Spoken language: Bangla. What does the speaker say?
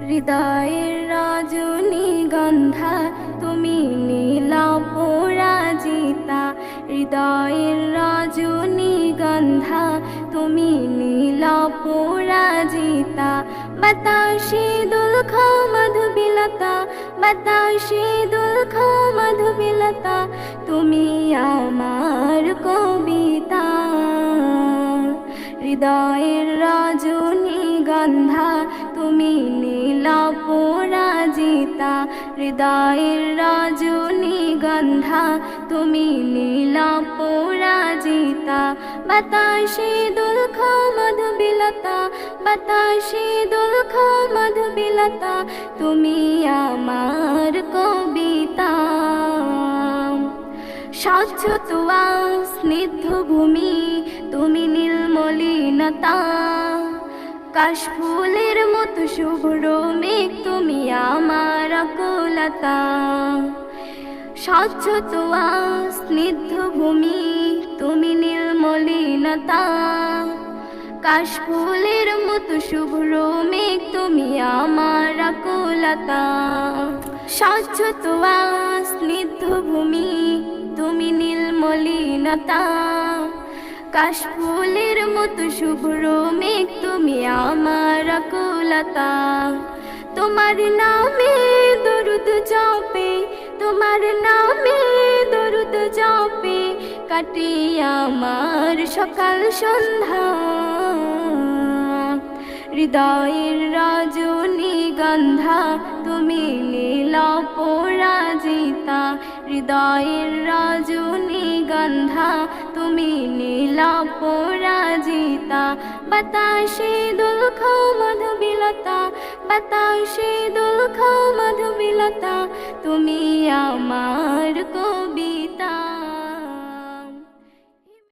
হৃদয়ের রজনীগন্ধা তুমি নীল পরাজিতা, হৃদয়ের রজনীগন্ধা তুমি নীল পরাজিতা। বাতাসে দুলখ মধুবিলতা, বাতাসে দুলখ মধুবিলতা, তুমি আমার কবিতা। হৃদয়ের রজনীগন্ধা তুমি নীল পরাজিতা, হৃদয়ের রজনীগন্ধা তুমি নীল পরাজিতা। বাতাসে দুলখ মধুবিলতা, বাতাসে দুলখ মধুবিলতা, তুমি আমার কবিতা। স্বচ্ছ তুয়া স্নিগ্ধ ভূমি তুমি নীলমলিনতা, কাশফুলের মতো শুভ্র মেঘ তুমি আমার আকুলতা। স্বচ্ছ তুয়া স্নিগ্ধ ভূমি তুমি নীলমলিনতা, কাশফুলের মতো শুভ্র মেঘ তুমি আমার আকুলতা। স্বচ্ছ তুয়া স্নিগ্ধ ভূমি তুমি নীলমলিনতা, কাশফুলের মতো শুভ্র মেঘ তুমি আমার আকুলতা। তোমার নামে দরুদ জপে, তোমার নামে দরুদ জপে, কাটে আমার সকাল সন্ধ্যা। হৃদয়ের রজনীগন্ধা তুমি নীল পরাজিতা, হৃদয়ের রজনীগন্ধা তুমি নীল পরাজিতা। বাতাসে দুলখ মধুবিলতা, বাতাসে দুলখ মধুবিলতা, তুমি আমার কবি।